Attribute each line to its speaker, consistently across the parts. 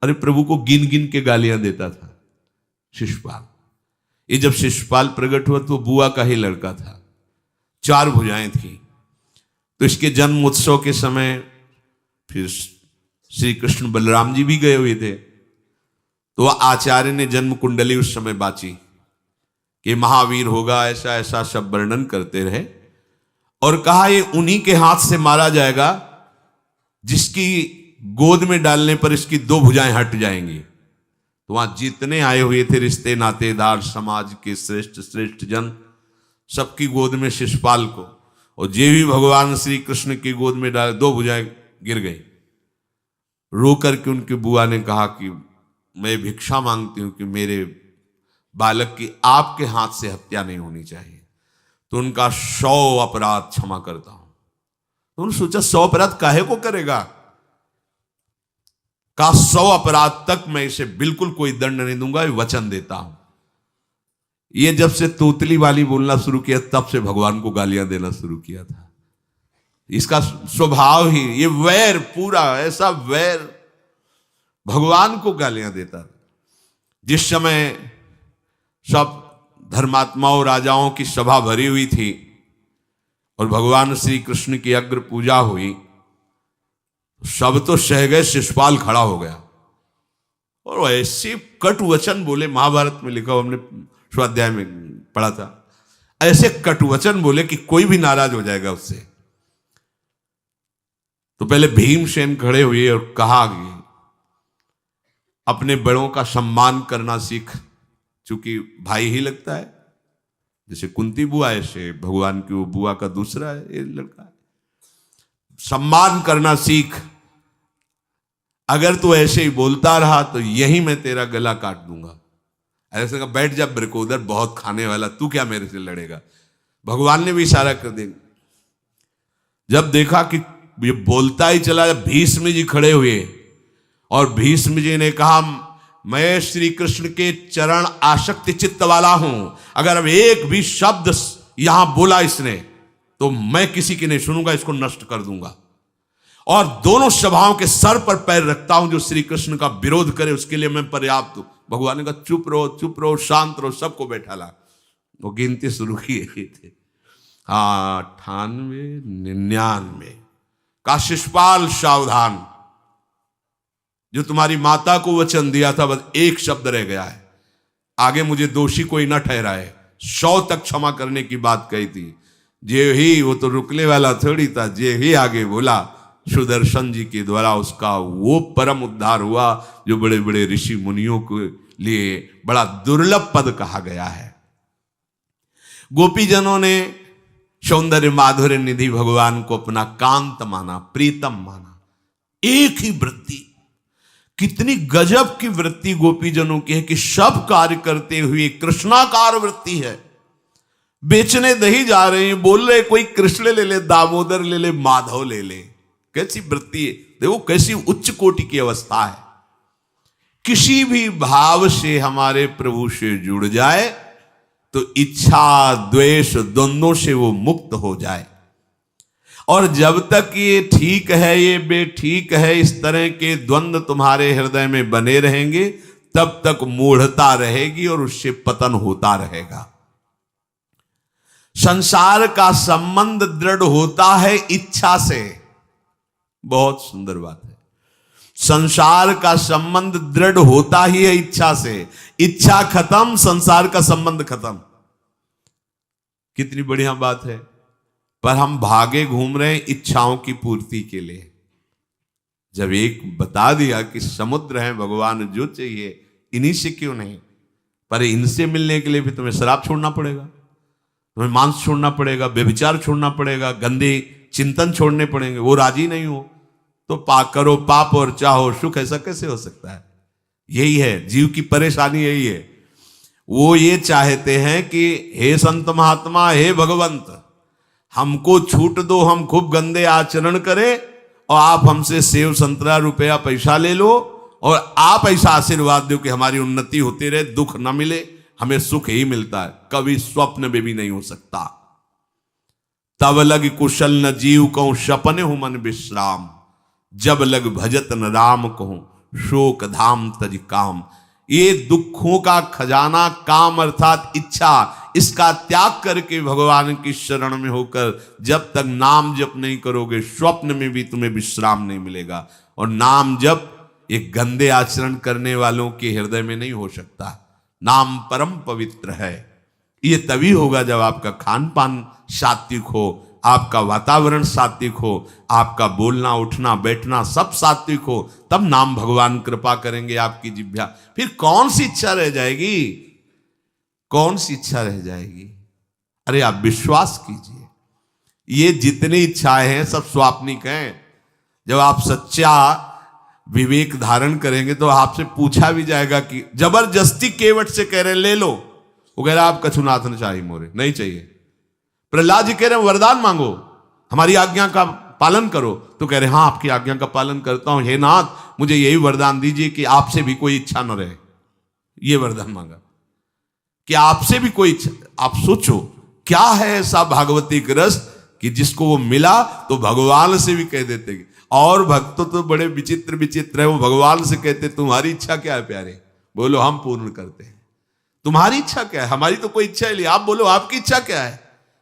Speaker 1: अरे प्रभु को गिन गिन के गालियां देता था शिशुपाल। ये जब शिशुपाल प्रकट हुआ तो बुआ का ही लड़का था, 4 भुजाएं थी। तो इसके जन्म उत्सव के समय फिर श्री कृष्ण बलराम जी भी गए हुए थे। तो आचार्य ने जन्म कुंडली उस समय बाची कि महावीर होगा, ऐसा ऐसा सब वर्णन करते रहे और कहा ये उन्हीं के हाथ से मारा जाएगा जिसकी गोद में डालने पर इसकी 2 भुजाएं हट जाएंगी। तो वहां जितने आए हुए थे रिश्ते नातेदार, समाज के श्रेष्ठ श्रेष्ठ जन, सबकी गोद में शिशुपाल को, और जे भी भगवान श्री कृष्ण की गोद में डाले 2 भुजाएं गिर गई। रो करके उनकी बुआ ने कहा कि मैं भिक्षा मांगती हूं कि मेरे बालक की आपके हाथ से हत्या नहीं होनी चाहिए, तो उनका 100 अपराध क्षमा करता हूं। तो उन्होंने सोचा 100 अपराध काहे को करेगा, का 100 अपराध तक मैं इसे बिल्कुल कोई दंड नहीं दूंगा, ये वचन देता हूं। ये जब से तोतली वाली बोलना शुरू किया तब से भगवान को गालियां देना शुरू किया था। इसका स्वभाव ही ये वैर, पूरा ऐसा वैर, भगवान को गालियां देता था। जिस समय सब धर्मात्माओं राजाओं की सभा भरी हुई थी और भगवान श्री कृष्ण की अग्र पूजा हुई, सब तो सह गए, शिशुपाल खड़ा हो गया और ऐसे कटु वचन बोले। महाभारत में लिखा, हमने स्वाध्याय में पढ़ा था, ऐसे कटु वचन बोले कि कोई भी नाराज हो जाएगा उससे। तो पहले भीमसेन खड़े हुए और कहा कि अपने बड़ों का सम्मान करना सीख, चूंकि भाई ही लगता है, जैसे कुंती बुआ ऐसे भगवान की वो बुआ का दूसरा है, ये लड़का है। सम्मान करना सीख, अगर तू ऐसे ही बोलता रहा तो यही मैं तेरा गला काट दूंगा। ऐसे कहा बैठ जा ब्रकोदर, बहुत खाने वाला, तू क्या मेरे से लड़ेगा। भगवान ने भी इशारा कर दिया। जब देखा कि ये बोलता ही चला, भीष्म जी खड़े हुए और भीष्म जी ने कहा मैं श्री कृष्ण के चरण आसक्ति चित्त वाला हूं, अगर अब एक भी शब्द यहां बोला इसने तो मैं किसी की नहीं सुनूंगा, इसको नष्ट कर दूंगा। और दोनों सभाओं के सर पर पैर रखता हूं, जो श्री कृष्ण का विरोध करे उसके लिए मैं पर्याप्त हूं। भगवान ने कहा चुप रहो, शांत रहो, सबको बैठा ला। वो गिनती शुरू किए थे, 98, 99 का शिशुपाल सावधान, जो तुम्हारी माता को वचन दिया था बस एक शब्द रह गया है, आगे मुझे दोषी कोई न ठहराए। 100 तक क्षमा करने की बात कही थी। जे ही, वो तो रुकने वाला थोड़ी था, जे ही आगे बोला सुदर्शन जी के द्वारा उसका वो परम उद्धार हुआ जो बड़े बड़े ऋषि मुनियों के लिए बड़ा दुर्लभ पद कहा गया है। गोपीजनों ने सौंदर्य माधुर्य निधि भगवान को अपना कांत माना, प्रीतम माना। एक ही वृत्ति, कितनी गजब की वृत्ति गोपीजनों की है कि सब कार्य करते हुए कृष्णाकार वृत्ति है। बेचने दही जा रहे हैं, बोल रहे कोई कृष्ण ले ले, दामोदर ले ले, माधव ले ले। कैसी वृत्ति है, देखो कैसी उच्च कोटि की अवस्था है। किसी भी भाव से हमारे प्रभु से जुड़ जाए तो इच्छा द्वेष द्वंद्वों से वो मुक्त हो जाए। और जब तक ये ठीक है, ये बेठीक है, इस तरह के द्वंद्व तुम्हारे हृदय में बने रहेंगे, तब तक मूढ़ता रहेगी और उससे पतन होता रहेगा। संसार का संबंध दृढ़ होता है इच्छा से। बहुत सुंदर बात है, संसार का संबंध दृढ़ होता ही है इच्छा से। इच्छा खत्म, संसार का संबंध खत्म। कितनी बढ़िया बात है। पर हम भागे घूम रहे हैं इच्छाओं की पूर्ति के लिए। जब एक बता दिया कि समुद्र है भगवान, जो चाहिए इन्हीं से क्यों नहीं, पर इनसे मिलने के लिए भी तुम्हें शराब छोड़ना पड़ेगा, तुम्हें मांस छोड़ना पड़ेगा, व्यभिचार छोड़ना पड़ेगा, गंदे चिंतन छोड़ने पड़ेंगे। वो राजी नहीं हो तो करो पाप और चाहो सुख। ऐसा कैसे हो सकता है? यही है जीव की परेशानी, यही है। वो ये चाहते हैं कि हे संत महात्मा, हे भगवंत, हमको छूट दो, हम खूब गंदे आचरण करें और आप हमसे सेव संतरा रुपया पैसा ले लो और आप ऐसा आशीर्वाद दो कि हमारी उन्नति होती रहे, दुख न मिले, हमें सुख ही मिलता है। कभी स्वप्न में भी नहीं हो सकता। तब लग कुशल न जीव कहूं, सपने हूं मन विश्राम, जब लग भजत न राम कहूं, शोक धाम तज काम। ये दुखों का खजाना काम अर्थात इच्छा, इसका त्याग करके भगवान की शरण में होकर जब तक नाम जप नहीं करोगे, स्वप्न में भी तुम्हें विश्राम नहीं मिलेगा। और नाम जप एक गंदे आचरण करने वालों के हृदय में नहीं हो सकता। नाम परम पवित्र है। ये तभी होगा जब आपका खान पान सात्विक हो, आपका वातावरण सात्विक हो, आपका बोलना उठना बैठना सब सात्विक हो, तब नाम भगवान कृपा करेंगे आपकी जिह्वा। फिर कौन सी इच्छा रह जाएगी, कौन सी इच्छा रह जाएगी? अरे आप विश्वास कीजिए, ये जितनी इच्छाएं हैं सब स्वाप्निक हैं। जब आप सच्चा विवेक धारण करेंगे तो आपसे पूछा भी जाएगा कि जबरदस्ती केवट से कह रहे ले लो, वो कह रहा आप कछुनाथ न चाहिए मोरे, नहीं चाहिए। प्रहलाद जी कह रहे हैं वरदान मांगो, हमारी आज्ञा का पालन करो, तो कह रहे हाँ आपकी आज्ञा का पालन करता हूं, हे नाथ मुझे यही वरदान दीजिए कि आपसे भी कोई इच्छा न रहे। ये वरदान मांगा कि आपसे भी कोई इच्छा। आप सोचो क्या है ऐसा भागवतिक रस कि जिसको वो मिला तो भगवान से भी कह देते। और भक्त तो बड़े विचित्र विचित्र है, वो भगवान से कहते तुम्हारी इच्छा क्या है प्यारे, बोलो हम पूर्ण करते हैं। तुम्हारी इच्छा क्या है, हमारी तो कोई इच्छा ही नहीं, आप बोलो आपकी इच्छा क्या है,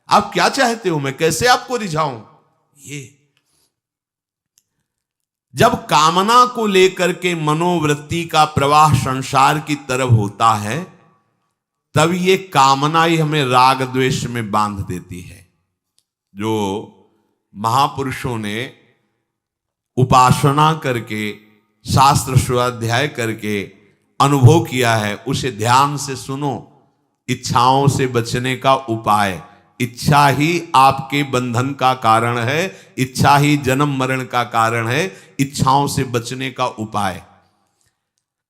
Speaker 1: आप क्या चाहते हो, मैं कैसे आपको रिझाऊं। ये जब कामना को लेकर के मनोवृत्ति का प्रवाह संसार की तरफ होता है, तब ये कामना ही हमें राग द्वेष में बांध देती है। जो महापुरुषों ने उपासना करके शास्त्र स्वाध्याय करके अनुभव किया है, उसे ध्यान से सुनो। इच्छाओं से बचने का उपाय, इच्छा ही आपके बंधन का कारण है, इच्छा ही जन्म मरण का कारण है। इच्छाओं से बचने का उपाय,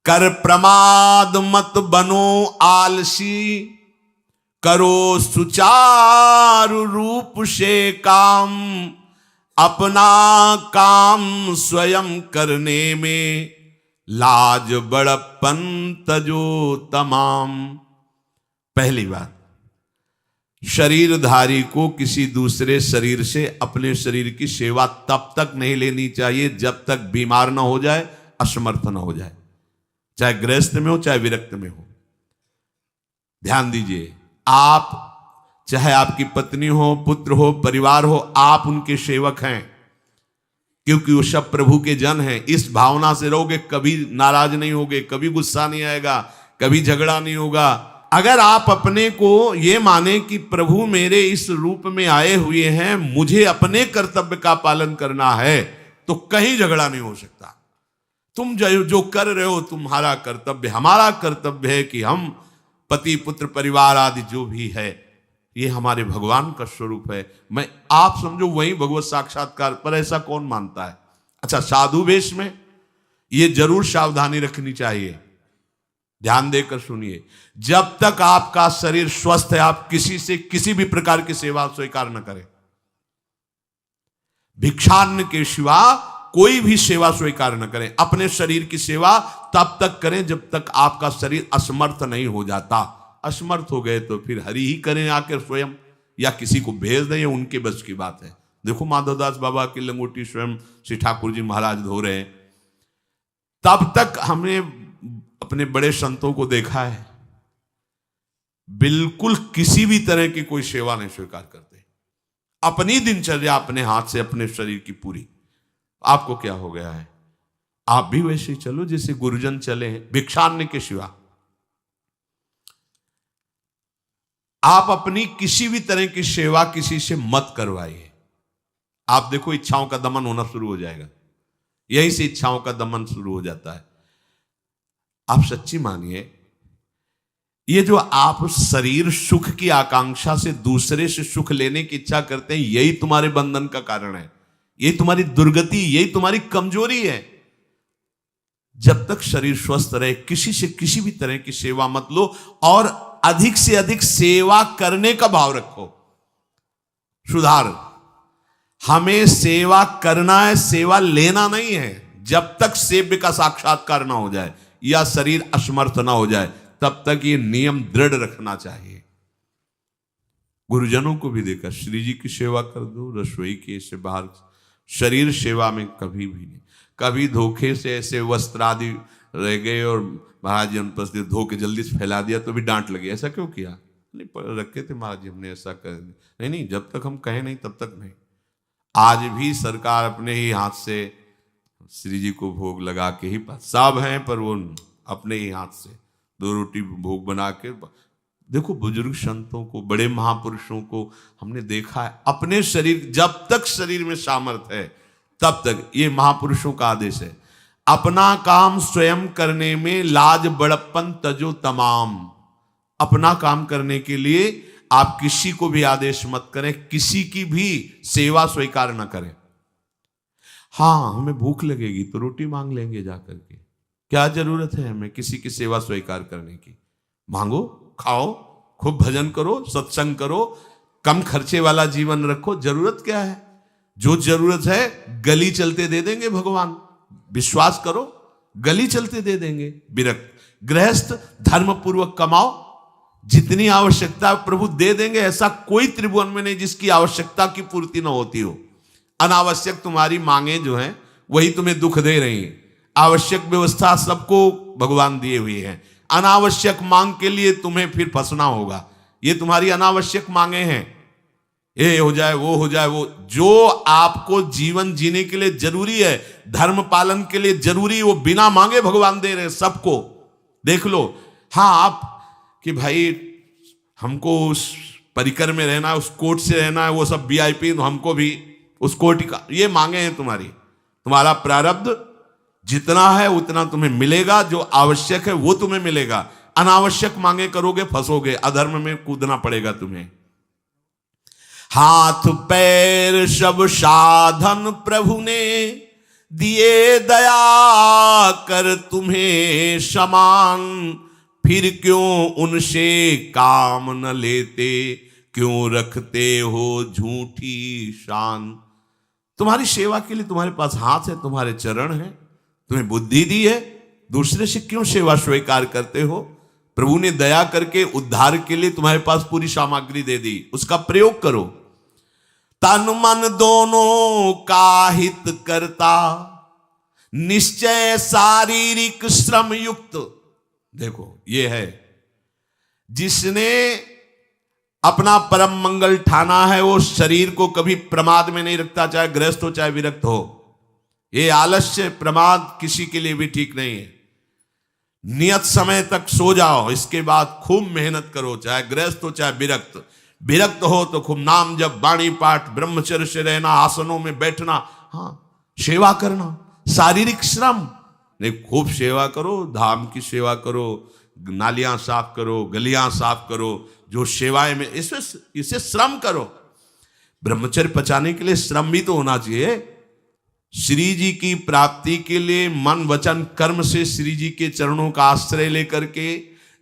Speaker 1: कर प्रमाद मत बनो आलसी, करो सुचारु रूप से काम, अपना काम स्वयं करने में लाज बड़प्पन तजो तमाम। पहली बात, शरीरधारी को किसी दूसरे शरीर से अपने शरीर की सेवा तब तक नहीं लेनी चाहिए जब तक बीमार ना हो जाए, असमर्थ ना हो जाए, चाहे गृहस्थ में हो चाहे विरक्त में हो। ध्यान दीजिए, आप चाहे आपकी पत्नी हो, पुत्र हो, परिवार हो, आप उनके सेवक हैं, क्योंकि वो सब प्रभु के जन हैं। इस भावना से रहोगे, कभी नाराज नहीं होगे, कभी गुस्सा नहीं आएगा, कभी झगड़ा नहीं होगा। अगर आप अपने को ये माने कि प्रभु मेरे इस रूप में आए हुए हैं, मुझे अपने कर्तव्य का पालन करना है, तो कहीं झगड़ा नहीं हो सकता। तुम जो कर रहे हो तुम्हारा कर्तव्य, हमारा कर्तव्य है कि हम पति पुत्र परिवार आदि जो भी है, ये हमारे भगवान का स्वरूप है। मैं आप समझो वही भगवत साक्षात्कार, पर ऐसा कौन मानता है। अच्छा, साधु वेश में ये जरूर सावधानी रखनी चाहिए, ध्यान देकर सुनिए। जब तक आपका शरीर स्वस्थ है, आप किसी से किसी भी प्रकार की सेवा स्वीकार न करें। भिक्षान्न के सिवा कोई भी सेवा स्वीकार न करें। अपने शरीर की सेवा तब तक करें जब तक आपका शरीर असमर्थ नहीं हो जाता। असमर्थ हो गए तो फिर हरि ही करें आकर स्वयं, या किसी को भेज दें, उनके बस की बात है। देखो माधवदास बाबा की लंगोटी स्वयं श्री ठाकुर जी महाराज धो रहे हैं। तब तक हमने अपने बड़े संतों को देखा है, बिल्कुल किसी भी तरह की कोई सेवा नहीं स्वीकार करते। अपनी दिनचर्या अपने हाथ से, अपने शरीर की पूरी। आपको क्या हो गया है, आप भी वैसे ही चलो जैसे गुरुजन चले हैं, भिक्षान्न के सिवा। आप अपनी किसी भी तरह की सेवा किसी से मत करवाइए। आप देखो इच्छाओं का दमन होना शुरू हो जाएगा, यहीं से इच्छाओं का दमन शुरू हो जाता है। आप सच्ची मानिए, ये जो आप शरीर सुख की आकांक्षा से दूसरे से सुख लेने की इच्छा करते हैं, यही तुम्हारे बंधन का कारण है, यही तुम्हारी दुर्गति, यही तुम्हारी कमजोरी है। जब तक शरीर स्वस्थ रहे, किसी से किसी भी तरह की सेवा मत लो, और अधिक से अधिक सेवा करने का भाव रखो। सुधार, हमें सेवा करना है, सेवा लेना नहीं है। जब तक सेव्य का साक्षात्कार ना हो जाए या शरीर असमर्थ ना हो जाए, तब तक ये नियम दृढ़ रखना चाहिए। गुरुजनों को भी देखा, श्री जी की सेवा कर दो, रसोई के से बाहर, शरीर सेवा में कभी भी नहीं। कभी धोखे से ऐसे वस्त्र आदि रह गए और महाराज जी अनुपस्थित धो के जल्दी से फैला दिया तो भी डांट लगी, ऐसा क्यों किया? नहीं रखे थे महाराज जी, हमने ऐसा कर दिया। नहीं, जब तक हम कहें नहीं तब तक नहीं। आज भी सरकार अपने ही हाथ से श्री जी को भोग लगा के ही, सब हैं पर वो अपने ही हाथ से 2 रोटी भोग बना के। देखो बुजुर्ग संतों को, बड़े महापुरुषों को हमने देखा है, अपने शरीर, जब तक शरीर में सामर्थ्य है तब तक, ये महापुरुषों का आदेश है, अपना काम स्वयं करने में लाज बड़प्पन तजो तमाम। अपना काम करने के लिए आप किसी को भी आदेश मत करें, किसी की भी सेवा स्वीकार न करें। हाँ, हमें भूख लगेगी तो रोटी मांग लेंगे जाकर के, क्या जरूरत है हमें किसी की सेवा स्वीकार करने की? मांगो, खाओ, खूब भजन करो, सत्संग करो, कम खर्चे वाला जीवन रखो। जरूरत क्या है? जो जरूरत है गली चलते दे देंगे भगवान, विश्वास करो, गली चलते दे देंगे। विरक्त गृहस्थ धर्म पूर्वक कमाओ, जितनी आवश्यकता प्रभु दे देंगे। ऐसा कोई त्रिभुवन में नहीं जिसकी आवश्यकता की पूर्ति न होती हो। अनावश्यक तुम्हारी मांगे जो हैं वही तुम्हें दुख दे रही हैं। आवश्यक व्यवस्था सबको भगवान दिए हुए हैं, अनावश्यक मांग के लिए तुम्हें फिर फंसना होगा। ये तुम्हारी अनावश्यक मांगे हैं, ये हो जाए, वो हो जाए, वो जो आपको जीवन जीने के लिए जरूरी है, धर्म पालन के लिए जरूरी, वो बिना मांगे भगवान दे रहे हैं सबको। देख लो। हाँ, आप कि भाई हमको उस परिकर में रहना है, उस कोर्ट से रहना है, वो सब वीआईपी, तो हमको भी उस कोर्ट का, ये मांगे हैं तुम्हारी। तुम्हारा प्रारब्ध जितना है उतना तुम्हें मिलेगा, जो आवश्यक है वो तुम्हें मिलेगा। अनावश्यक मांगे करोगे फंसोगे, अधर्म में कूदना पड़ेगा तुम्हें। हाथ पैर सब साधन प्रभु ने दिए, दया कर तुम्हें समान, फिर क्यों उनसे काम न लेते, क्यों रखते हो झूठी शान। तुम्हारी सेवा के लिए तुम्हारे पास हाथ है, तुम्हारे चरण है, तुम्हें बुद्धि दी है, दूसरे से क्यों सेवा स्वीकार करते हो? प्रभु ने दया करके उद्धार के लिए तुम्हारे पास पूरी सामग्री दे दी, उसका प्रयोग करो। तन मन दोनों का हित करता, निश्चय शारीरिक श्रम युक्त। देखो ये है, जिसने अपना परम मंगल ठाना है वो शरीर को कभी प्रमाद में नहीं रखता, चाहे गृहस्थ हो चाहे विरक्त हो। ये आलस्य प्रमाद किसी के लिए भी ठीक नहीं है। नियत समय तक सो जाओ, इसके बाद खूब मेहनत करो, चाहे गृहस्थ हो चाहे विरक्त। विरक्त हो तो खूब नाम जप, वाणी पाठ, ब्रह्मचर्य से रहना, आसनों में बैठना, हाँ सेवा करना, शारीरिक श्रम नहीं, खूब सेवा करो, धाम की सेवा करो, नालियां साफ करो, गलियां साफ करो, जो सेवाएं में इसे श्रम करो। ब्रह्मचर्य पचाने के लिए श्रम भी तो होना चाहिए। श्री जी की प्राप्ति के लिए मन वचन कर्म से श्री जी के चरणों का आश्रय लेकर के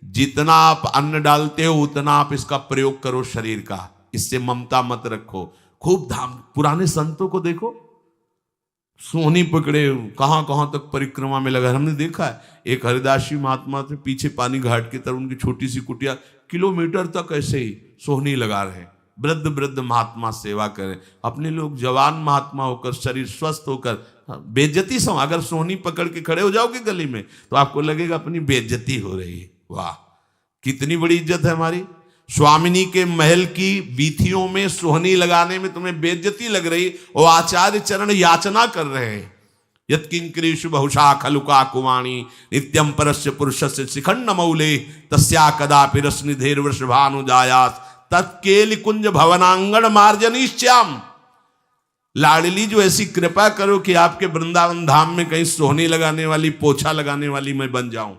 Speaker 1: जितना आप अन्न डालते हो उतना आप इसका प्रयोग करो शरीर का। इससे ममता मत रखो। खूब धाम, पुराने संतों को देखो, सोहनी पकड़े कहां कहां तक परिक्रमा में लगा। हमने देखा है एक हरिदासी महात्मा थे, पीछे पानी घाट की तरफ उनकी छोटी सी कुटिया, किलोमीटर तक ऐसे ही सोहनी लगा रहे हैं। वृद्ध वृद्ध महात्मा सेवा करें। अपने लोग जवान महात्मा होकर, शरीर स्वस्थ होकर बेइज्जती से, अगर सोहनी पकड़ के खड़े हो जाओगे गली में तो आपको लगेगा अपनी बेइज्जती हो रही है। वाह, कितनी बड़ी इज्जत है हमारी। स्वामिनी के महल की बीथियों में सोहनी लगाने में तुम्हें बेइज्जती लग रही, और आचार्य चरण याचना कर रहे हैं। यत्किंकरीषु बहुशा खलुका कुवाणी, नित्यम परस्य पुरुषस्य शिखंड मौले, तस्या कदापि रसनिधेर वृषभानुजायास, तत्केल कुंज भवनांगण मार्जनीश्याम। लाडली जो ऐसी कृपा करो कि आपके वृंदावन धाम में कहीं सोहनी लगाने वाली, पोछा लगाने वाली मैं बन जाऊं।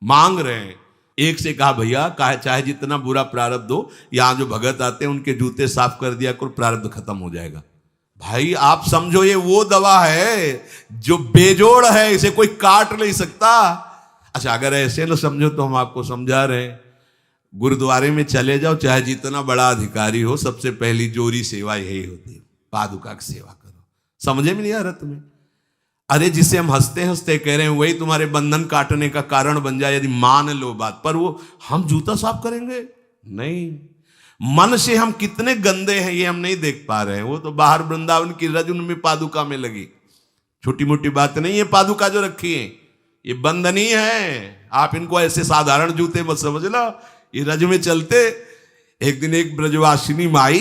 Speaker 1: मांग रहे हैं। एक से कहा भैया चाहे जितना बुरा प्रारब्ध हो, यहां जो भगत आते हैं उनके जूते साफ कर दिया करो, प्रारब्ध खत्म हो जाएगा। भाई आप समझो ये वो दवा है जो बेजोड़ है, इसे कोई काट नहीं सकता। अच्छा अगर ऐसे न समझो तो हम आपको समझा रहे हैं। गुरुद्वारे में चले जाओ, चाहे जितना बड़ा अधिकारी हो, सबसे पहली जोरी सेवा यही होती है, पादुका की सेवा करो। समझे में नहीं आ रहा तुम्हें? अरे जिसे हम हंसते हंसते कह रहे हैं वही तुम्हारे बंधन काटने का कारण बन जाए, यदि मान लो बात। पर वो हम जूता साफ करेंगे नहीं। मन से हम कितने गंदे हैं ये हम नहीं देख पा रहे हैं। वो तो बाहर वृंदावन की रज उनमें पादुका में लगी, छोटी मोटी बात नहीं है। पादुका जो रखी है ये बंधनी है, आप इनको ऐसे साधारण जूते मत समझना, ये रज में चलते। एक दिन एक ब्रजवासिनी माई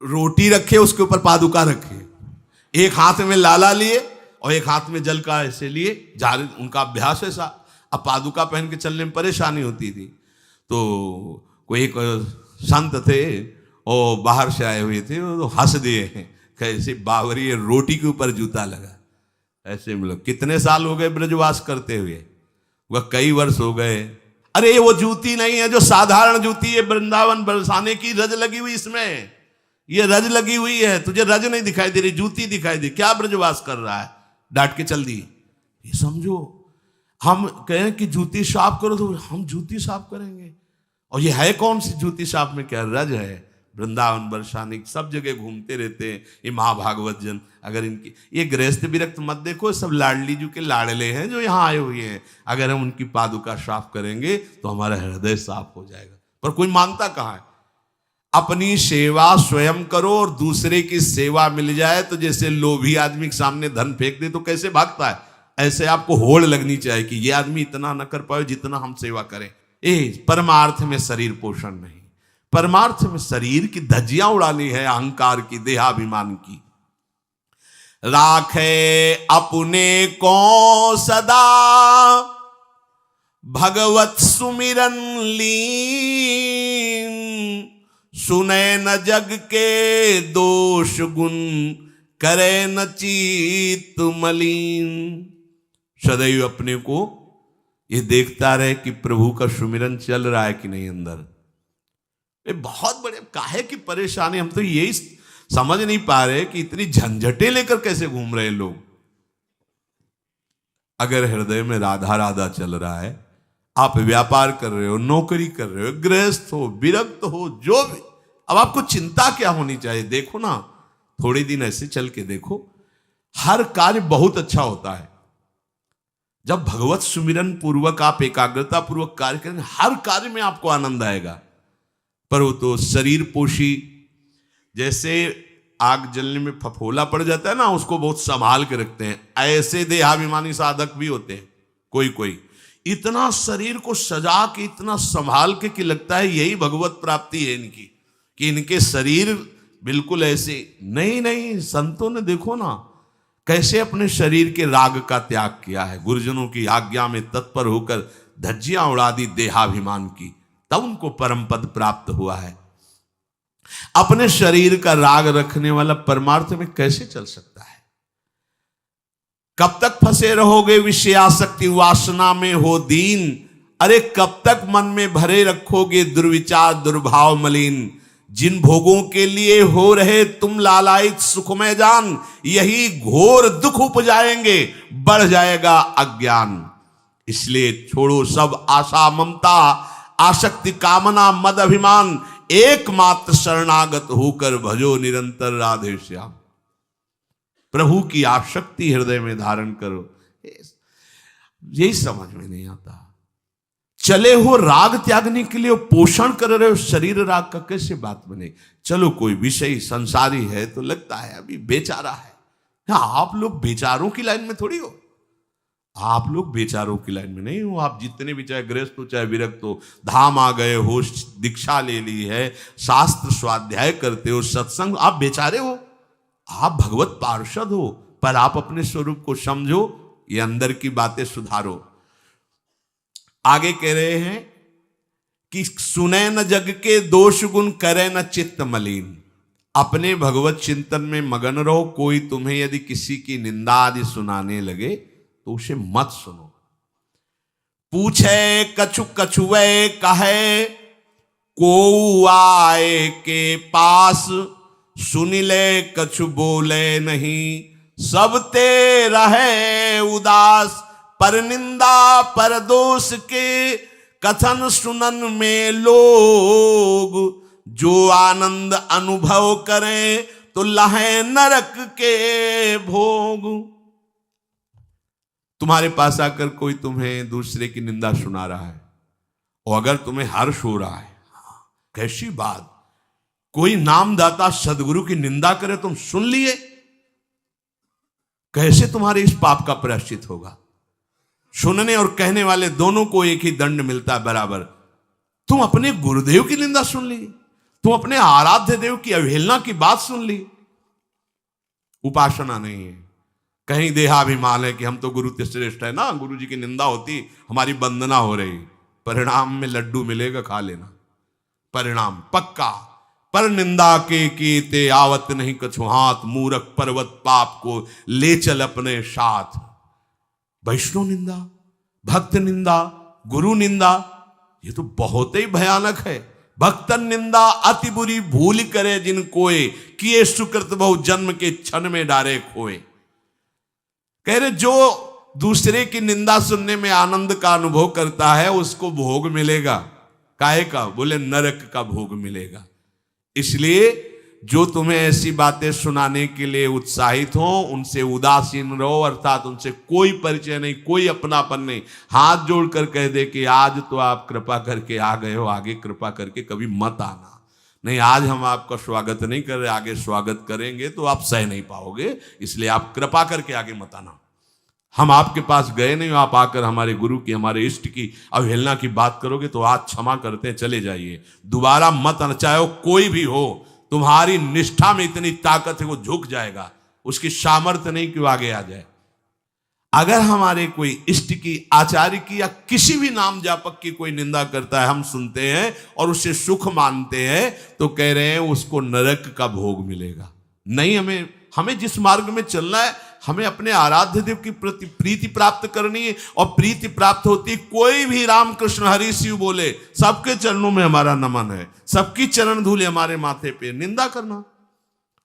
Speaker 1: रोटी रखे, उसके ऊपर पादुका रखे, एक हाथ में लाला लिए और एक हाथ में जल का ऐसे लिए जा रहे, उनका अभ्यास ऐसा। अब पादुका पहन के चलने में परेशानी होती थी, तो कोई एक संत थे और बाहर से आए हुए थे, तो हंस दिए हैं, कैसे बावरी रोटी के ऊपर जूता लगा। ऐसे मतलब कितने साल हो गए ब्रजवास करते हुए, वह कई वर्ष हो गए। अरे वो जूती नहीं है जो साधारण जूती है, वृंदावन बरसाने की रज लगी हुई, इसमें ये रज लगी हुई है, तुझे रज नहीं दिखाई दे रही, जूती दिखाई दे, क्या ब्रजवास कर रहा है, डांट के चल दी। ये समझो, हम कहें कि जूती साफ करो तो हम जूती साफ करेंगे, और ये है कौन सी जूती साफ में, क्या रज है। वृंदावन बरसाने सब जगह घूमते रहते हैं ये महाभागवत जन। अगर इनकी ये गृहस्थ विरक्त मत देखो, सब लाडली जी के लाडले हैं जो यहाँ आए हुए हैं। अगर हम उनकी पादुका साफ करेंगे तो हमारा हृदय साफ हो जाएगा, पर कोई मानता कहाँ है। अपनी सेवा स्वयं करो और दूसरे की सेवा मिल जाए तो जैसे लोभी आदमी के सामने धन फेंक दे तो कैसे भागता है, ऐसे आपको होड़ लगनी चाहिए कि ये आदमी इतना न कर पाए जितना हम सेवा करें। परमार्थ में शरीर पोषण नहीं, परमार्थ में शरीर की धज्जियां उड़ानी है, अहंकार की, देहाभिमान की। राखे अपने को सदा भगवत सुमिरन लीन, सुने न जग के दोष गुण, करे न चित्त मलिन। सदैव अपने को ये देखता रहे कि प्रभु का सुमिरन चल रहा है कि नहीं अंदर। ये बहुत बड़े काहे की परेशानी, हम तो यही समझ नहीं पा रहे कि इतनी झंझटें लेकर कैसे घूम रहे लोग। अगर हृदय में राधा राधा चल रहा है, आप व्यापार कर रहे हो, नौकरी कर रहे हो, गृहस्थ हो, विरक्त हो, जो भी, अब आपको चिंता क्या होनी चाहिए। देखो ना, थोड़े दिन ऐसे चल के देखो, हर कार्य बहुत अच्छा होता है जब भगवत सुमिरन पूर्वक आप एकाग्रता पूर्वक कार्य करेंगे, हर कार्य में आपको आनंद आएगा। पर वो तो शरीर पोषी, जैसे आग जलने में फफोला पड़ जाता है ना, उसको बहुत संभाल के रखते हैं, ऐसे देहाभिमानी साधक भी होते हैं। कोई कोई इतना शरीर को सजा के, इतना संभाल के कि लगता है यही भगवत प्राप्ति है इनकी, कि इनके शरीर बिल्कुल ऐसे नहीं। संतों ने देखो ना कैसे अपने शरीर के राग का त्याग किया है, गुरुजनों की आज्ञा में तत्पर होकर धज्जियां उड़ा दी देहाभिमान की, तब उनको परम पद प्राप्त हुआ है। अपने शरीर का राग रखने वाला परमार्थ में कैसे चल सकता है। कब तक फंसे रहोगे विषयासक्ति वासना में हो दीन, अरे कब तक मन में भरे रखोगे दुर्विचार दुर्भाव मलिन। जिन भोगों के लिए हो रहे तुम लालायित सुखमय जान, यही घोर दुख उपजाएंगे, बढ़ जाएगा अज्ञान। इसलिए छोड़ो सब आशा ममता आसक्ति कामना मद अभिमान, एकमात्र शरणागत होकर भजो निरंतर राधे श्याम। प्रभु की आसक्ति हृदय में धारण करो। यही समझ में नहीं आता। चले हो राग त्यागने के लिए, पोषण कर रहे हो शरीर राग का, कैसे बात बने। चलो कोई विषय संसारी है तो लगता है अभी बेचारा है। आप लोग बेचारों की लाइन में थोड़ी हो, आप लोग बेचारों की लाइन में नहीं हो। आप जितने भी, चाहे गृहस्थ हो चाहे विरक्त हो, धाम आ गए हो, दीक्षा ले ली है, शास्त्र स्वाध्याय करते हो, सत्संग, आप बेचारे हो, आप भगवत पार्षद हो। पर आप अपने स्वरूप को समझो, ये अंदर की बातें सुधारो। आगे कह रहे हैं कि सुने न जग के दोष गुण, करे न चित्त मलिन। अपने भगवत चिंतन में मगन रहो। कोई तुम्हें यदि किसी की निंदा आदि सुनाने लगे तो उसे मत सुनो। पूछे कछु कछुए कहे, को आए के पास, सुन ले कछु बोले नहीं, सब ते रहे उदास। पर निंदा पर दोष के कथन सुनन में लोग, जो आनंद अनुभव करें तो लहे नरक के भोग। तुम्हारे पास आकर कोई तुम्हें दूसरे की निंदा सुना रहा है और अगर तुम्हें हर्ष हो रहा है, कैसी बात, कोई नामदाता सदगुरु की निंदा करे तुम सुन लिए, कैसे तुम्हारे इस पाप का प्रायश्चित होगा? सुनने और कहने वाले दोनों को एक ही दंड मिलता है बराबर। तुम अपने गुरुदेव की निंदा सुन ली, तुम अपने आराध्य देव की अवहेलना की बात सुन ली। उपासना नहीं है, कहीं देहाभिमान है कि हम तो गुरु श्रेष्ठ है ना, गुरु जी की निंदा होती हमारी वंदना हो रही। परिणाम में लड्डू मिलेगा, खा लेना, परिणाम पक्का। पर निंदा के कीते आवत नहीं कछु हाथ, मूरख पर्वत पाप को ले चल अपने साथ। वैष्णव निंदा, भक्त निंदा, गुरु निंदा, ये तो बहुत ही भयानक है। भक्तन निंदा अति बुरी भूल करे जिन कोय, किए सुकृत बहु जन्म के क्षण में डारे खोए। कह रहे जो दूसरे की निंदा सुनने में आनंद का अनुभव करता है उसको भोग मिलेगा। काहे का? बोले नरक का भोग मिलेगा। इसलिए जो तुम्हें ऐसी बातें सुनाने के लिए उत्साहित हो उनसे उदासीन रहो, अर्थात उनसे कोई परिचय नहीं, कोई अपनापन नहीं। हाथ जोड़कर कह दे कि आज तो आप कृपा करके आ गए हो, आगे कृपा करके कभी मत आना। नहीं, आज हम आपका स्वागत नहीं कर रहे, आगे स्वागत करेंगे तो आप सह नहीं पाओगे, इसलिए आप कृपा करके आगे मत आना। हम आपके पास गए नहीं, आप आकर हमारे गुरु की, हमारे इष्ट की अवहेलना की बात करोगे तो आज क्षमा करते हैं, चले जाइए, दोबारा मत आना। चाहे वो कोई भी हो, तुम्हारी निष्ठा में इतनी ताकत है वो झुक जाएगा, उसकी सामर्थ्य नहीं कि वो आगे आ जाए। अगर हमारे कोई इष्ट की, आचार्य की या किसी भी नाम जापक की कोई निंदा करता है, हम सुनते हैं और उसे सुख मानते हैं, तो कह रहे हैं उसको नरक का भोग मिलेगा। नहीं, हमें जिस मार्ग में चलना है, हमें अपने आराध्य देव की प्रति प्रीति प्राप्त करनी है। और प्रीति प्राप्त होती, कोई भी राम कृष्ण हरि शिव बोले, सबके चरणों में हमारा नमन है, सबकी चरण धूले हमारे माथे पे। निंदा करना,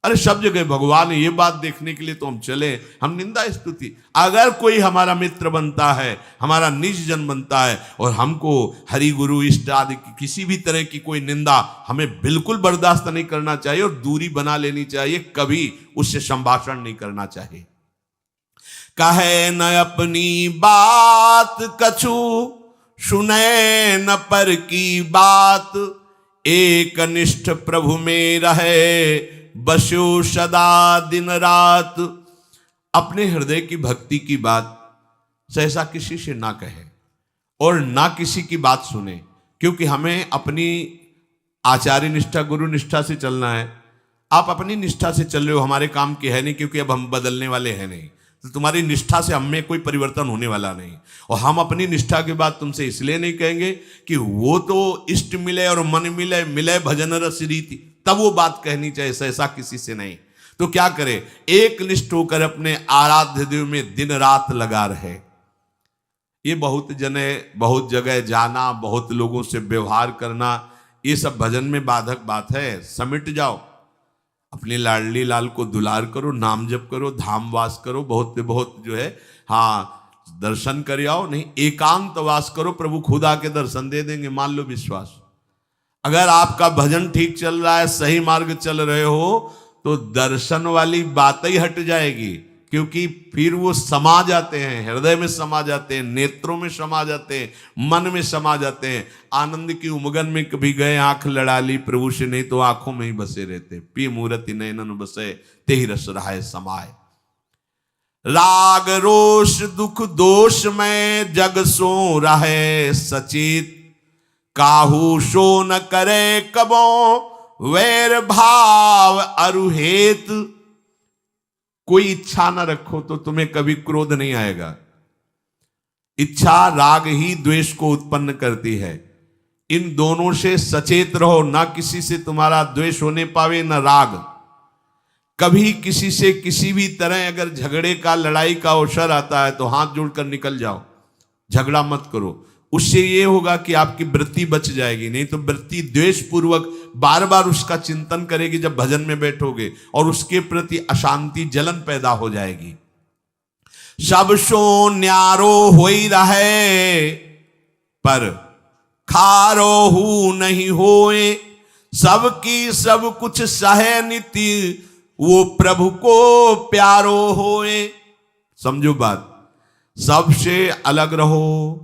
Speaker 1: अरे सब जगह भगवान है, ये बात देखने के लिए तो हम चले, हम निंदा स्तुति। अगर कोई हमारा मित्र बनता है, हमारा निज जन बनता है और हमको हरि गुरु इष्ट आदि की किसी भी तरह की कोई निंदा, हमें बिल्कुल बर्दाश्त नहीं करना चाहिए और दूरी बना लेनी चाहिए, कभी उससे संभाषण नहीं करना चाहिए। कहे न अपनी बात कछु, सुने न पर की बात, एक निष्ठ प्रभु में रहे, बसो सदा दिन रात। अपने हृदय की भक्ति की बात सहसा किसी से ना कहे और ना किसी की बात सुने, क्योंकि हमें अपनी आचार्य निष्ठा, गुरु निष्ठा से चलना है। आप अपनी निष्ठा से चल रहे हो, हमारे काम की है नहीं, क्योंकि अब हम बदलने वाले हैं नहीं, तो तुम्हारी निष्ठा से हमें कोई परिवर्तन होने वाला नहीं। और हम अपनी निष्ठा के बाद तुमसे इसलिए नहीं कहेंगे कि वो तो इष्ट मिले और मन मिले, मिले भजन रस रीति, तब वो बात कहनी चाहिए, ऐसा किसी से नहीं। तो क्या करे, एक निष्ठ होकर अपने आराध्य देव में दिन रात लगा रहे। ये बहुत जगह जाना, बहुत लोगों से व्यवहार करना, ये सब भजन में बाधक बात है। समिट जाओ, अपनी लाडली लाल को दुलार करो, नाम जप करो, धाम वास करो, बहुत जो है, हाँ, दर्शन कर आओ। नहीं, एकांत वास करो, प्रभु खुद आके दर्शन दे देंगे, मान लो विश्वास। अगर आपका भजन ठीक चल रहा है, सही मार्ग चल रहे हो, तो दर्शन वाली बात ही हट जाएगी, क्योंकि फिर वो समा जाते हैं, हृदय में समा जाते हैं, नेत्रों में समा जाते हैं, मन में समा जाते हैं। आनंद की उमगन में कभी गए, आंख लड़ा ली प्रभु से, नहीं तो आंखों में ही बसे रहते। पी मूर्ति नयनन बसे, तेहि रस रहाय समाये। राग रोष दुख दोष में जग सो रहे सचेत, काहू सो न करे कबो वैर भाव अरुहेत। कोई इच्छा न रखो तो तुम्हें कभी क्रोध नहीं आएगा। इच्छा राग ही द्वेष को उत्पन्न करती है। इन दोनों से सचेत रहो, ना किसी से तुम्हारा द्वेष होने पावे न राग। कभी किसी से किसी भी तरह अगर झगड़े का, लड़ाई का अवसर आता है तो हाथ जोड़कर निकल जाओ, झगड़ा मत करो। उससे ये होगा कि आपकी वृत्ति बच जाएगी, नहीं तो वृत्ति द्वेष पूर्वक बार बार उसका चिंतन करेगी जब भजन में बैठोगे, और उसके प्रति अशांति, जलन पैदा हो जाएगी। सब सो न्यारो होई रहे, पर खारो हु नहीं होए, सबकी सब कुछ सहे नीति, वो प्रभु को प्यारो होए। समझो बात, सबसे अलग रहो,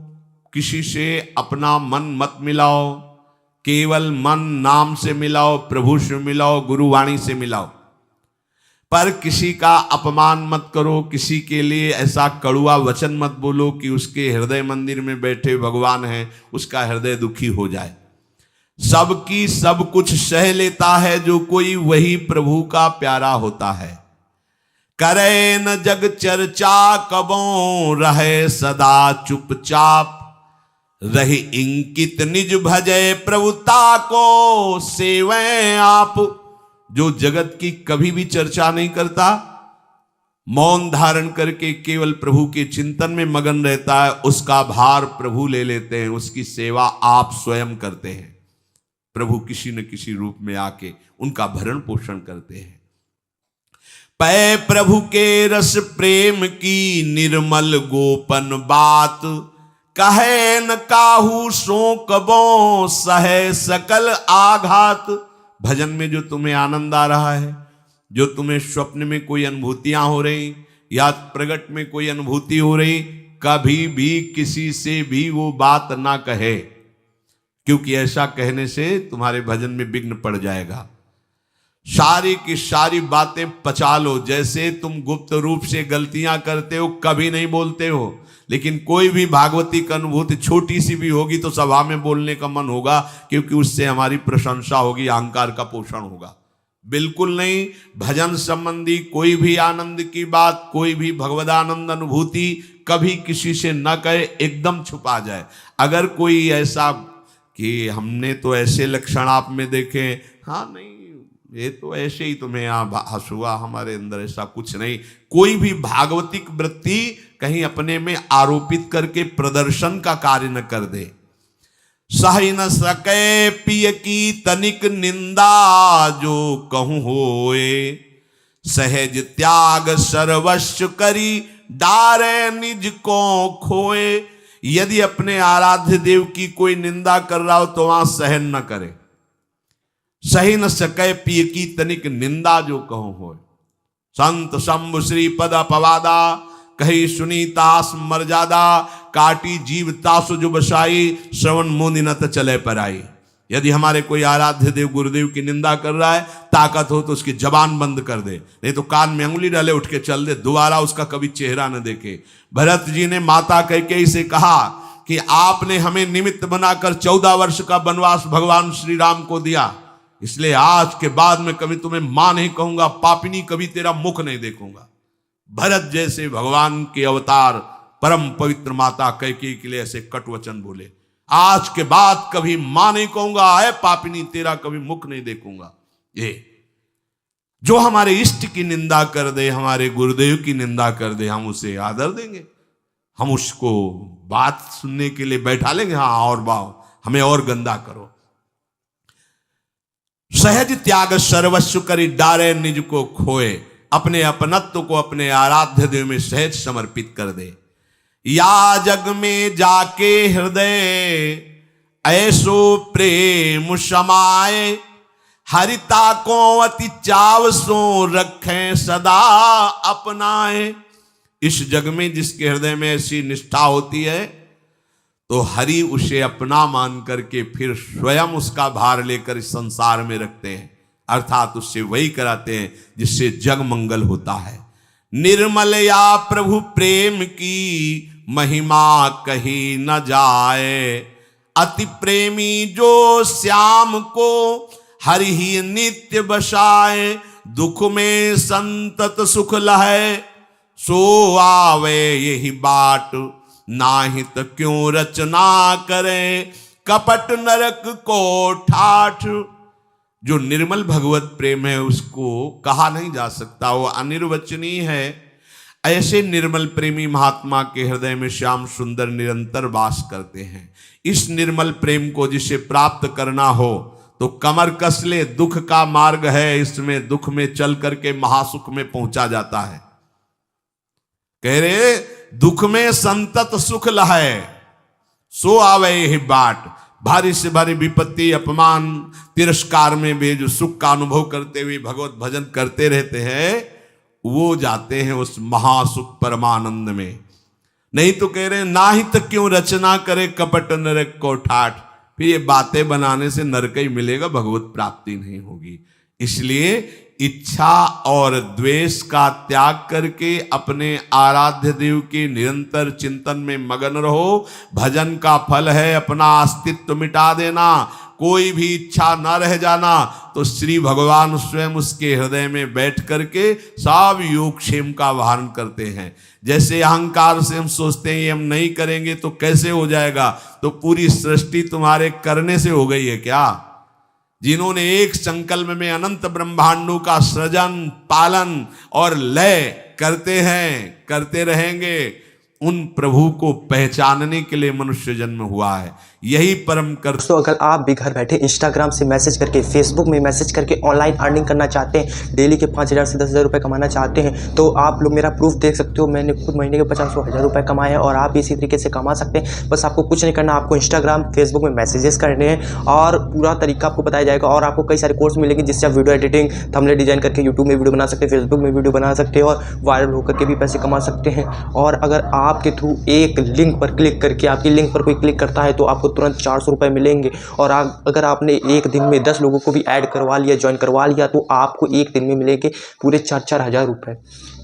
Speaker 1: किसी से अपना मन मत मिलाओ, केवल मन नाम से मिलाओ, प्रभु से मिलाओ, गुरुवाणी से मिलाओ। पर किसी का अपमान मत करो, किसी के लिए ऐसा कड़ुआ वचन मत बोलो कि उसके हृदय मंदिर में बैठे भगवान हैं, उसका हृदय दुखी हो जाए। सबकी सब कुछ सह लेता है जो कोई, वही प्रभु का प्यारा होता है। करे न जग चर्चा कबों, रहे सदा चुपचाप, रही इंकित निज भजय प्रभुता को सेवै आप। जो जगत की कभी भी चर्चा नहीं करता, मौन धारण करके केवल प्रभु के चिंतन में मगन रहता है, उसका भार प्रभु ले लेते हैं, उसकी सेवा आप स्वयं करते हैं। प्रभु किसी न किसी रूप में आके उनका भरण पोषण करते हैं। पै प्रभु के रस प्रेम की निर्मल गोपन बात, कहे न काहू सो कबों, सहे सकल आघात। भजन में जो तुम्हें आनंद आ रहा है, जो तुम्हें स्वप्न में कोई अनुभूतियां हो रही या प्रगट में कोई अनुभूति हो रही, कभी भी किसी से भी वो बात ना कहे, क्योंकि ऐसा कहने से तुम्हारे भजन में विघ्न पड़ जाएगा। सारी की सारी बातें पचा लो। जैसे तुम गुप्त रूप से गलतियां करते हो, कभी नहीं बोलते हो, लेकिन कोई भी भागवती का अनुभूति छोटी सी भी होगी तो सभा में बोलने का मन होगा, क्योंकि उससे हमारी प्रशंसा होगी, अहंकार का पोषण होगा। बिल्कुल नहीं। भजन संबंधी कोई भी आनंद की बात, कोई भी भगवदानंद अनुभूति कभी किसी से न कहे, एकदम छुपा जाए। अगर कोई ऐसा कि हमने तो ऐसे लक्षण आप में देखे, हाँ नहीं ये तो ऐसे ही तुम्हें यहाँ हंसुआ, हमारे अंदर ऐसा कुछ नहीं। कोई भी भागवतिक वृत्ति कहीं अपने में आरोपित करके प्रदर्शन का कार्य न कर दे। सह न सके पिय की तनिक निंदा, जो कहूं होए सहज त्याग सर्वस्व करी, डारे निज को खोए। यदि अपने आराध्य देव की कोई निंदा कर रहा हो तो वहां सहन न करे। सही न सके पिय की तनिक निंदा, जो कहूं होए। संत शंभु श्री पद अपवादा, कही सुनी तास मर्यादा, काटी जीव तासु जो बसाई, श्रवण मुनि न चले पर आई। यदि हमारे कोई आराध्य देव गुरुदेव की निंदा कर रहा है, ताकत हो तो उसकी जबान बंद कर दे, नहीं तो कान में अंगुली डाले उठ के चल दे, दोबारा उसका कभी चेहरा न देखे। भरत जी ने माता कैकेयी से कहा कि आपने हमें निमित्त बनाकर 14 वर्ष का वनवास भगवान श्री राम को दिया, इसलिए आज के बाद में कभी तुम्हें मां नहीं कहूंगा, पापिनी कभी तेरा मुख नहीं देखूंगा। भरत जैसे भगवान के अवतार परम पवित्र माता कैकेयी के लिए ऐसे कटु वचन बोले, आज के बाद कभी मां नहीं कहूंगा, है पापिनी तेरा कभी मुख नहीं देखूंगा। ये जो हमारे इष्ट की निंदा कर दे, हमारे गुरुदेव की निंदा कर दे, हम उसे आदर देंगे, हम उसको बात सुनने के लिए बैठा लेंगे। हाँ और बाओ, हमें और गंदा करो। सहज त्याग सर्वस्व करी, डारे निज को खोए। अपने अपनत्व को अपने आराध्य देव में सहज समर्पित कर दे। या जग में जाके हृदय ऐसो प्रेम समाए, हरिता को अति चाव सो रखें सदा अपनाए। इस जग में जिसके हृदय में ऐसी निष्ठा होती है, तो हरि उसे अपना मान करके फिर स्वयं उसका भार लेकर इस संसार में रखते हैं, अर्थात उससे वही कराते हैं जिससे जग मंगल होता है। निर्मल या प्रभु प्रेम की महिमा कही न जाए, अति प्रेमी जो श्याम को हरि ही नित्य बसाए। दुख में संतत सुख लहे, सो आवे यही बाट, नाहित क्यों रचना करे, कपट नरक को ठाठ। जो निर्मल भगवत प्रेम है उसको कहा नहीं जा सकता, वो अनिर्वचनीय है। ऐसे निर्मल प्रेमी महात्मा के हृदय में श्याम सुंदर निरंतर वास करते हैं। इस निर्मल प्रेम को जिसे प्राप्त करना हो तो कमर कस ले, दुख का मार्ग है, इसमें दुख में चल करके महासुख में पहुंचा जाता है। कह रहे दुख में संतत सुख लहे, सो आवे यही बाट। भारी से भारी विपत्ति, अपमान, तिरस्कार में भी जो सुख का अनुभव करते हुए भगवत भजन करते रहते हैं, वो जाते हैं उस महासुख परमानंद में। नहीं तो कह रहे हैं नाहित क्यों रचना करे, कपट नरक को ठाठ। फिर ये बातें बनाने से नरक ही मिलेगा, भगवत प्राप्ति नहीं होगी। इसलिए इच्छा और द्वेष का त्याग करके अपने आराध्य देव के निरंतर चिंतन में मगन रहो। भजन का फल है अपना अस्तित्व मिटा देना, कोई भी इच्छा न रह जाना। तो श्री भगवान स्वयं उसके हृदय में बैठ करके सब योगक्षेम का वाहन करते हैं। जैसे अहंकार से हम सोचते हैं ये हम नहीं करेंगे तो कैसे हो जाएगा, तो पूरी सृष्टि तुम्हारे करने से हो गई है क्या? जिन्होंने एक संकल्प में अनंत ब्रह्मांडों का सृजन, पालन और लय करते हैं, करते रहेंगे, उन प्रभु को पहचानने के लिए मनुष्य जन्म हुआ है। यही परम कर।
Speaker 2: दोस्तों, अगर आप भी घर बैठे इंस्टाग्राम से मैसेज करके, फेसबुक में मैसेज करके ऑनलाइन अर्निंग करना चाहते हैं, डेली के 5,000 से 10,000 रुपये कमाना चाहते हैं, तो आप लोग मेरा प्रूफ देख सकते हो। मैंने खुद महीने के 50,000 रुपये कमाए हैं और आप इसी तरीके से कमा सकते हैं। बस आपको कुछ नहीं करना, आपको इंस्टाग्राम, फेसबुक में मैसेजेस करने हैं और पूरा तरीका आपको बताया जाएगा। और आपको कई सारे कोर्स मिलेंगे जिससे आप वीडियो एडिटिंग, थंबनेल डिजाइन करके यूट्यूब में वीडियो बना सकते हैं, फेसबुक में वीडियो बना सकते हैं और वायरल होकर के भी पैसे कमा सकते हैं। और अगर आपके थ्रू एक लिंक पर क्लिक करके, आपकी लिंक पर कोई क्लिक करता है तो आपको तुरंत 400 रुपये मिलेंगे। और अगर आपने एक दिन में 10 लोगों को भी ऐड करवा लिया, ज्वाइन करवा लिया, तो आपको एक दिन में मिलेंगे पूरे 4-4 हज़ार रुपये।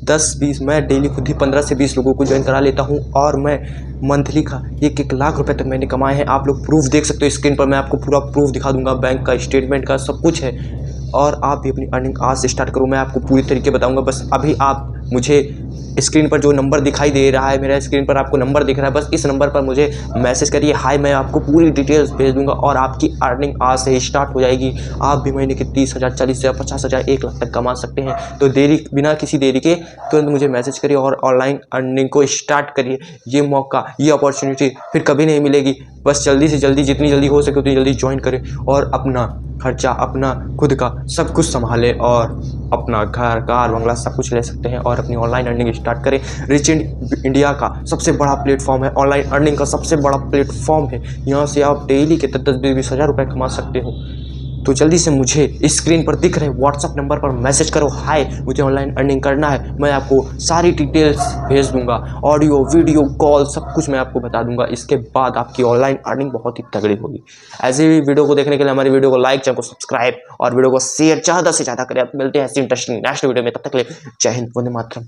Speaker 2: 10-20, मैं डेली खुद ही 15 से 20 लोगों को ज्वाइन करा लेता हूं और मैं मंथली का 1-1 लाख रुपए तक मैंने कमाए हैं। आप लोग प्रूफ देख सकते हो स्क्रीन पर, मैं आपको पूरा प्रूफ दिखा दूंगा, बैंक का, स्टेटमेंट का, सब कुछ है। और आप भी अपनी अर्निंग आज से स्टार्ट करो, मैं आपको पूरी तरीके बताऊंगा। बस अभी आप मुझे स्क्रीन पर जो नंबर दिखाई दे रहा है, मेरा स्क्रीन पर आपको नंबर दिख रहा है, बस इस नंबर पर मुझे मैसेज करिए, हाय, मैं आपको पूरी डिटेल्स भेज दूंगा और आपकी अर्निंग आज से ही स्टार्ट हो जाएगी। आप भी महीने के 30,000, 40,000, 50,000, 1 लाख तक कमा सकते हैं। तो बिना किसी देरी के तुरंत मुझे मैसेज करिए और ऑनलाइन अर्निंग को स्टार्ट करिए। ये मौका, ये अपॉर्चुनिटी फिर कभी नहीं मिलेगी। बस जल्दी से जल्दी, जितनी जल्दी हो सके उतनी जल्दी ज्वाइन करें और अपना खर्चा, अपना खुद का सब कुछ संभालें और अपना घर, कार, बंगला सब कुछ ले सकते हैं और अपनी ऑनलाइन अर्निंग स्टार्ट करें। रिच इंडिया का सबसे बड़ा प्लेटफॉर्म है, ऑनलाइन अर्निंग का सबसे बड़ा प्लेटफॉर्म है। यहाँ से आप डेली के 10-20 हज़ार रुपये कमा सकते हो। तो जल्दी से मुझे स्क्रीन पर दिख रहे व्हाट्सअप नंबर पर मैसेज करो, हाय, मुझे ऑनलाइन अर्निंग करना है। मैं आपको सारी डिटेल्स भेज दूंगा, ऑडियो, वीडियो, कॉल, सब कुछ मैं आपको बता दूंगा। इसके बाद आपकी ऑनलाइन अर्निंग बहुत ही तगड़ी होगी। ऐसे ही वीडियो को देखने के लिए हमारी वीडियो को लाइक, चैनल को सब्सक्राइब और वीडियो को शेयर ज़्यादा से ज़्यादा करें। आप मिलते हैं ऐसी इंटरेस्टिंग नेक्स्ट वीडियो में, तब तक के लिए जय हिंद, वंदे मातरम।